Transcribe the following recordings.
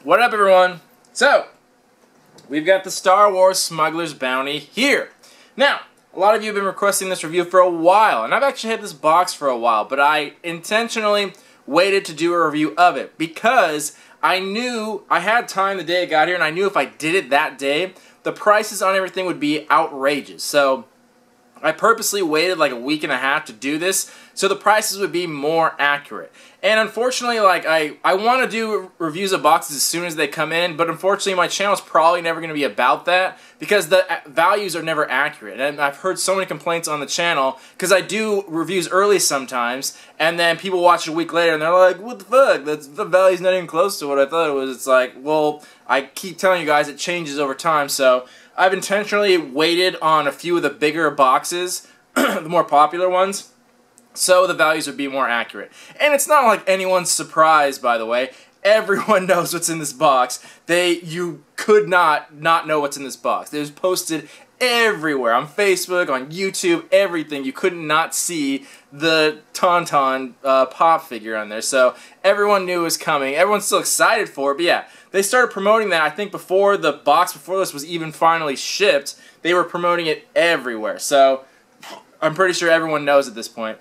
What up, everyone? So, we've got the Star Wars Smuggler's Bounty here. Now, a lot of you have been requesting this review for a while, and I've actually had this box for a while, but I intentionally waited to do a review of it because I knew I had time the day it got here, and I knew if I did it that day, the prices on everything would be outrageous. So I purposely waited like a week and a half to do this so the prices would be more accurate. And unfortunately, like I want to do reviews of boxes as soon as they come in, but unfortunately my channel is probably never going to be about that because the values are never accurate. And I've heard so many complaints on the channel because I do reviews early sometimes, and then people watch it a week later and they're like, what the fuck, the value's not even close to what I thought it was. It's like, well, I keep telling you guys it changes over time, so I've intentionally waited on a few of the bigger boxes, the more popular ones, so the values would be more accurate. And it's not like anyone's surprised, by the way. Everyone knows what's in this box. You could not know what's in this box. It was posted everywhere, on Facebook, on YouTube, everything. You could not see the Tauntaun pop figure on there. So everyone knew it was coming. Everyone's still excited for it, but yeah. They started promoting that, I think, before the box before this was even finally shipped. They were promoting it everywhere. So I'm pretty sure everyone knows at this point.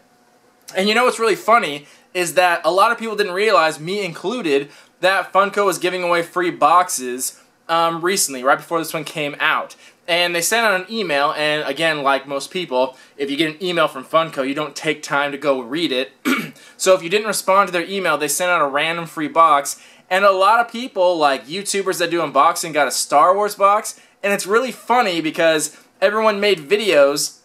And you know what's really funny is that a lot of people didn't realize, me included, that Funko was giving away free boxes recently, right before this one came out. And they sent out an email, and again, like most people, if you get an email from Funko, you don't take time to go read it. So if you didn't respond to their email, they sent out a random free box. And a lot of people, like YouTubers that do unboxing, got a Star Wars box. And it's really funny because everyone made videos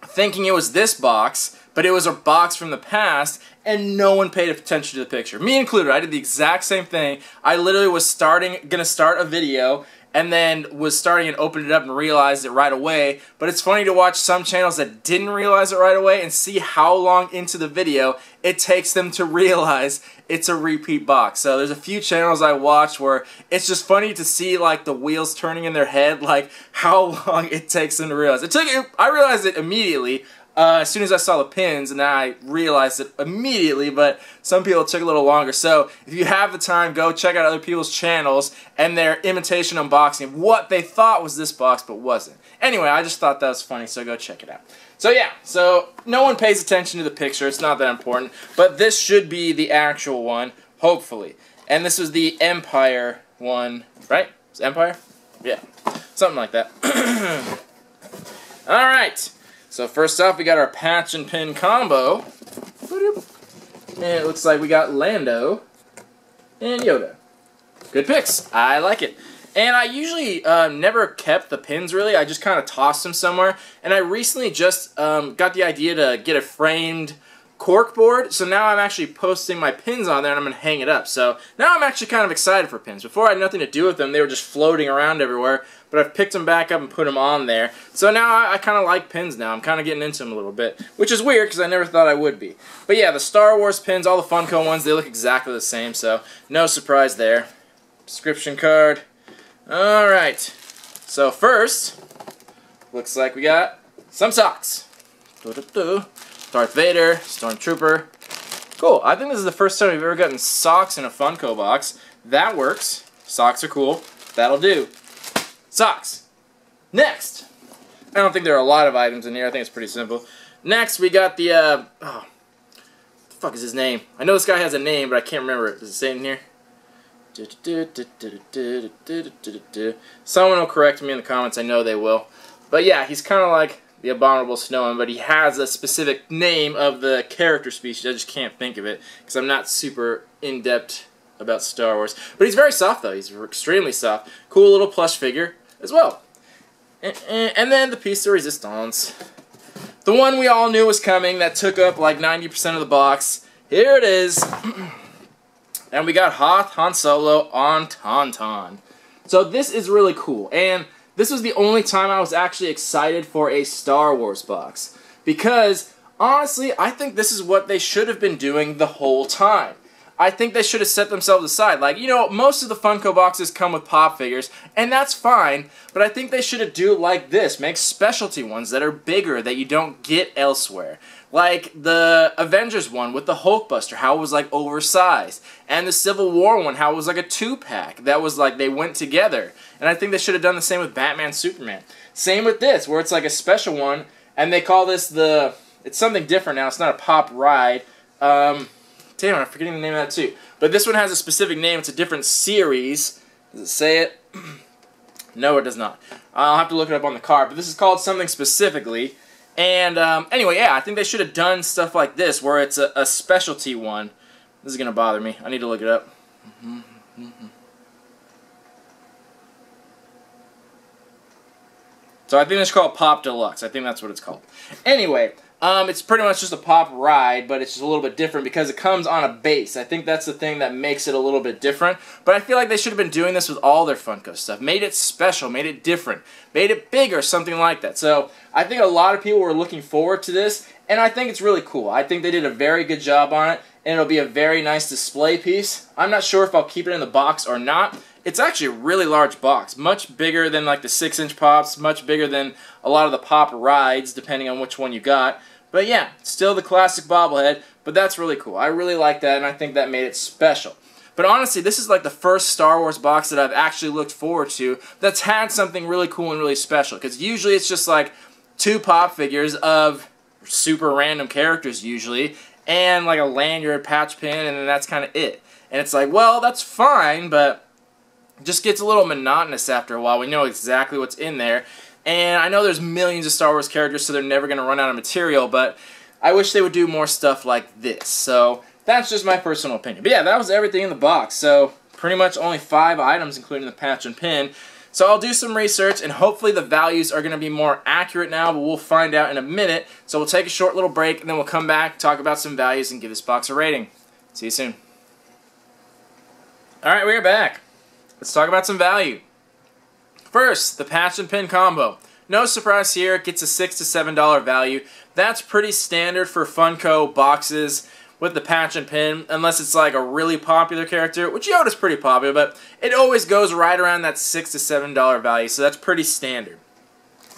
thinking it was this box, but it was a box from the past, and no one paid attention to the picture. Me included, I did the exact same thing. I literally was gonna start a video, and then was starting and opened it up and realized it right away. But it's funny to watch some channels that didn't realize it right away and see how long into the video it takes them to realize it's a repeat box. So there's a few channels I watch where it's just funny to see like the wheels turning in their head, like how long it takes them to realize. I realized it immediately. As soon as I saw the pins, and then I realized it immediately, but some people it took a little longer. So if you have the time, go check out other people's channels and their imitation unboxing of what they thought was this box but wasn't. Anyway, I just thought that was funny, so go check it out. So yeah, so no one pays attention to the picture, it's not that important, but this should be the actual one, hopefully. And this was the Empire one, right? Is it Empire? Yeah, something like that. Alright. So first off, we got our patch and pin combo. And it looks like we got Lando and Yoda. Good picks. I like it. And I usually never kept the pins, really. I just kind of tossed them somewhere. And I recently just got the idea to get a framed cork board. So now I'm actually posting my pins on there and I'm going to hang it up. So now I'm actually kind of excited for pins. Before I had nothing to do with them. They were just floating around everywhere. But I've picked them back up and put them on there. So now I kind of like pins now. I'm kind of getting into them a little bit. Which is weird because I never thought I would be. But yeah, the Star Wars pins, all the Funko ones, they look exactly the same. So no surprise there. Description card. Alright. So first, looks like we got some socks. Darth Vader, Stormtrooper. Cool. I think this is the first time we've ever gotten socks in a Funko box. That works. Socks are cool. That'll do. Socks. Next. I don't think there are a lot of items in here. I think it's pretty simple. Next, we got the, oh, what the fuck is his name? I know this guy has a name, but I can't remember it. Does it say it in here? Someone will correct me in the comments. I know they will. But yeah, he's kind of like the Abominable Snowman, but he has a specific name of the character species. I just can't think of it because I'm not super in-depth about Star Wars. But he's very soft, though. He's extremely soft. Cool little plush figure as well. And then the piece de resistance. The one we all knew was coming that took up like 90% of the box. Here it is. And we got Hoth Han Solo on Tauntaun. So this is really cool. And this was the only time I was actually excited for a Star Wars box. Because, honestly, I think this is what they should have been doing the whole time. I think they should have set themselves aside. Like, you know, most of the Funko boxes come with pop figures, and that's fine, but I think they should have do like this. Make specialty ones that are bigger that you don't get elsewhere. Like the Avengers one with the Hulkbuster, how it was like oversized. And the Civil War one, how it was like a 2-pack. That was like they went together. And I think they should have done the same with Batman, Superman. Same with this, where it's like a special one, and they call this the... It's something different now. It's not a pop ride. Damn, I'm forgetting the name of that too. But this one has a specific name. It's a different series. Does it say it? No, it does not. I'll have to look it up on the card. But this is called something specifically. And anyway, yeah, I think they should have done stuff like this, where it's a specialty one. This is going to bother me. I need to look it up. So I think it's called Pop Deluxe. I think that's what it's called. Anyway, it's pretty much just a pop ride, but it's just a little bit different because it comes on a base. I think that's the thing that makes it a little bit different. But I feel like they should have been doing this with all their Funko stuff. Made it special, made it different, made it bigger, something like that. So I think a lot of people were looking forward to this, and I think it's really cool. I think they did a very good job on it, and it'll be a very nice display piece. I'm not sure if I'll keep it in the box or not. It's actually a really large box, much bigger than like the 6-inch pops, much bigger than a lot of the pop rides, depending on which one you got. But yeah, still the classic bobblehead, but that's really cool. I really like that, and I think that made it special. But honestly, this is like the first Star Wars box that I've actually looked forward to that's had something really cool and really special, because usually it's just like 2 pop figures of super random characters usually, and like a lanyard, patch pin, and then that's kind of it. And it's like, well, that's fine, but it just gets a little monotonous after a while. We know exactly what's in there. And I know there's millions of Star Wars characters, so they're never going to run out of material, but I wish they would do more stuff like this. So that's just my personal opinion. But yeah, that was everything in the box. So pretty much only 5 items, including the patch and pin. So I'll do some research, and hopefully the values are going to be more accurate now, but we'll find out in a minute. So we'll take a short little break, and then we'll come back, talk about some values, and give this box a rating. See you soon. Alright, we're back. Let's talk about some value. First, the patch and pin combo. No surprise here, it gets a $6 to $7 value. That's pretty standard for Funko boxes with the patch and pin, unless it's like a really popular character, which Yoda's pretty popular, but it always goes right around that $6 to $7 value, so that's pretty standard.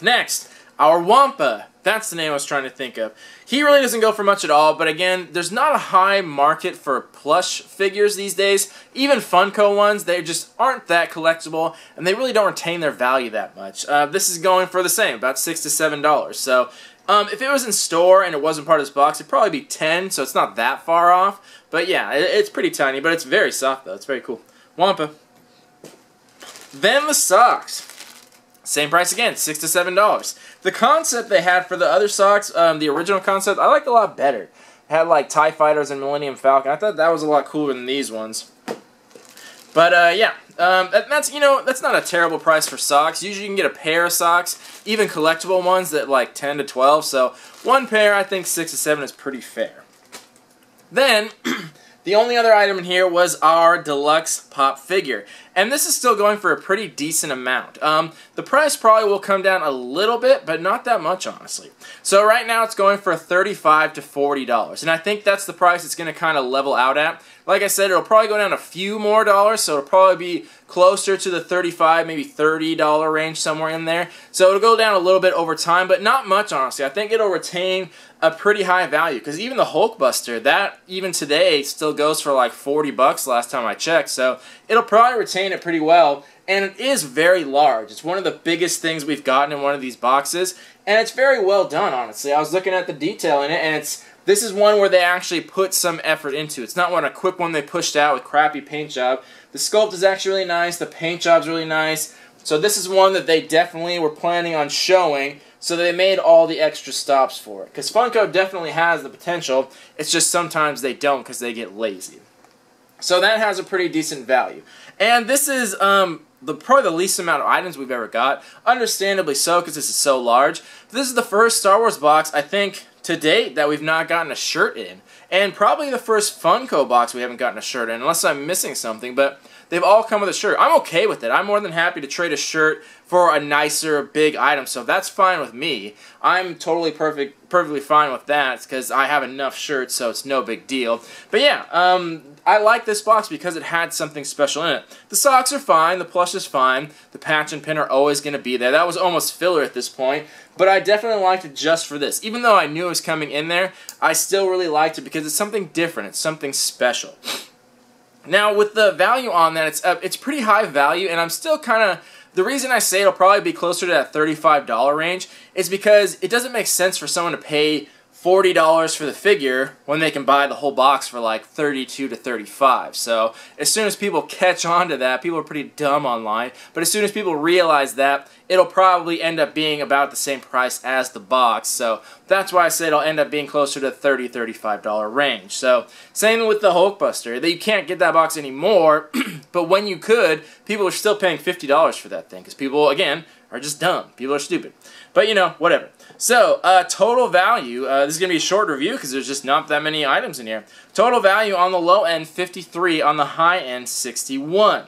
Next, our Wampa. That's the name I was trying to think of. He really doesn't go for much at all, but again, there's not a high market for plush figures these days. Even Funko ones, they just aren't that collectible, and they really don't retain their value that much. This is going for the same, about $6 to $7. So, if it was in store and it wasn't part of this box, it'd probably be $10, so it's not that far off. But yeah, it's pretty tiny, but it's very soft though. It's very cool. Wampa. Then the socks. Same price again, $6 to $7. The concept they had for the other socks, the original concept, I liked a lot better. It had like TIE Fighters and Millennium Falcon. I thought that was a lot cooler than these ones. But yeah, that's, you know, that's not a terrible price for socks. Usually you can get a pair of socks, even collectible ones that like 10 to 12. So one pair, I think 6 to 7 is pretty fair. Then the only other item in here was our Deluxe pop figure. And this is still going for a pretty decent amount. The price probably will come down a little bit, but not that much, honestly. So right now it's going for $35 to $40. And I think that's the price it's going to kind of level out at. Like I said, it'll probably go down a few more dollars, so it'll probably be closer to the $35, maybe $30 range, somewhere in there. So it'll go down a little bit over time, but not much, honestly. I think it'll retain a pretty high value, because even the Hulkbuster, that even today still goes for like $40 last time I checked, so it'll probably retain it pretty well. And it is very large. It's one of the biggest things we've gotten in one of these boxes, and it's very well done, honestly. I was looking at the detail in it, and this is one where they actually put some effort into. It's not a quick one they pushed out with crappy paint job. The sculpt is actually really nice. The paint job's really nice. So this is one that they definitely were planning on showing, so they made all the extra stops for it. Because Funko definitely has the potential. It's just sometimes they don't because they get lazy. So that has a pretty decent value. And this is probably the least amount of items we've ever got. Understandably so, because this is so large. This is the first Star Wars box, I think, to date that we've not gotten a shirt in. And probably the first Funko box we haven't gotten a shirt in, unless I'm missing something. But they've all come with a shirt. I'm okay with it. I'm more than happy to trade a shirt for a nicer, big item. So that's fine with me. I'm totally perfectly fine with that because I have enough shirts, so it's no big deal. But yeah, I like this box because it had something special in it. The socks are fine, the plush is fine, the patch and pin are always going to be there. That was almost filler at this point, but I definitely liked it just for this. Even though I knew it was coming in there, I still really liked it because it's something different, it's something special. Now, with the value on that, it's pretty high value, and I'm still kind of... The reason I say it'll probably be closer to that $35 range is because it doesn't make sense for someone to pay $40 for the figure when they can buy the whole box for like $32 to $35. So as soon as people catch on to that, people are pretty dumb online, but as soon as people realize that, it'll probably end up being about the same price as the box. So that's why I said it'll end up being closer to $30, $35 range. So same with the Hulkbuster. You can't get that box anymore, but when you could, people are still paying $50 for that thing because people, again, are just dumb. People are stupid. But, you know, whatever. So, total value, this is going to be a short review because there's just not that many items in here. Total value on the low end, 53, on the high end, 61.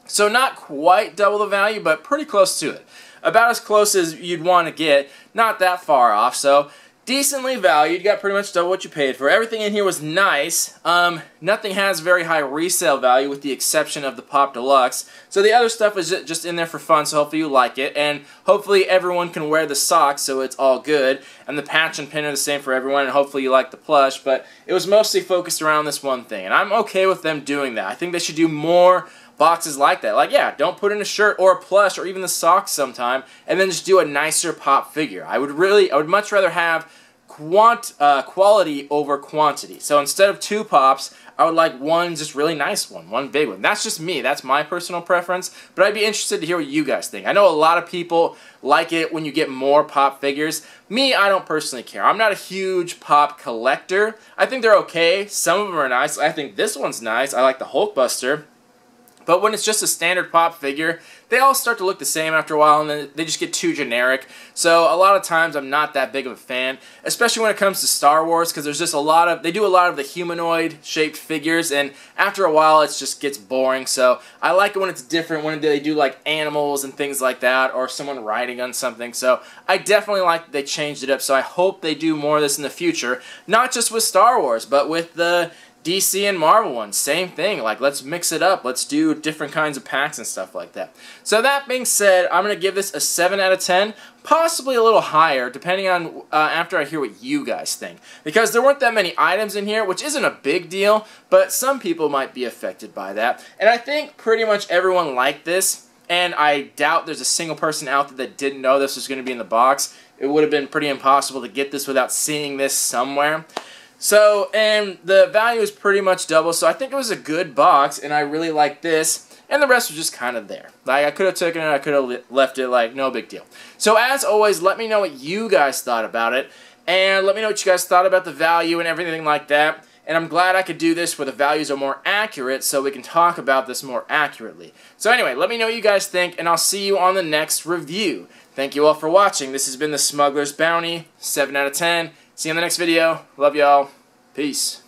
So not quite double the value, but pretty close to it. About as close as you'd want to get, not that far off, so decently valued. You got pretty much double what you paid for. Everything in here was nice. Nothing has very high resale value with the exception of the Pop Deluxe. So the other stuff is just in there for fun, so hopefully you like it. And hopefully everyone can wear the socks, so it's all good. And the patch and pin are the same for everyone, and hopefully you like the plush. But it was mostly focused around this one thing, and I'm okay with them doing that. I think they should do more boxes like that. Like, yeah, don't put in a shirt or a plush or even the socks sometime, and then just do a nicer pop figure. I would much rather have quality over quantity. So instead of 2 pops, I would like one just really nice one big one. That's just me. That's my personal preference, but I'd be interested to hear what you guys think. I know a lot of people like it when you get more pop figures. Me, I don't personally care. I'm not a huge pop collector. I think they're okay. Some of them are nice. I think this one's nice. I like the Hulkbuster. But when it's just a standard pop figure, they all start to look the same after a while, and then they just get too generic. So a lot of times I'm not that big of a fan, especially when it comes to Star Wars, because there's just they do a lot of the humanoid-shaped figures, and after a while it just gets boring. So I like it when it's different, when they do like animals and things like that, or someone riding on something. So I definitely like that they changed it up, so I hope they do more of this in the future, not just with Star Wars, but with the DC and Marvel ones, same thing. Like, let's mix it up. Let's do different kinds of packs and stuff like that. So that being said, I'm going to give this a 7 out of 10, possibly a little higher, depending on after I hear what you guys think. Because there weren't that many items in here, which isn't a big deal, but some people might be affected by that. And I think pretty much everyone liked this, and I doubt there's a single person out there that didn't know this was going to be in the box. It would have been pretty impossible to get this without seeing this somewhere. So, and the value is pretty much double, so I think it was a good box, and I really like this, and the rest was just kind of there. Like, I could have taken it, I could have left it, like, no big deal. So, as always, let me know what you guys thought about it, and let me know what you guys thought about the value and everything like that, and I'm glad I could do this where the values are more accurate, so we can talk about this more accurately. So anyway, let me know what you guys think, and I'll see you on the next review. Thank you all for watching. This has been the Smuggler's Bounty, 7 out of 10. See you in the next video. Love y'all. Peace.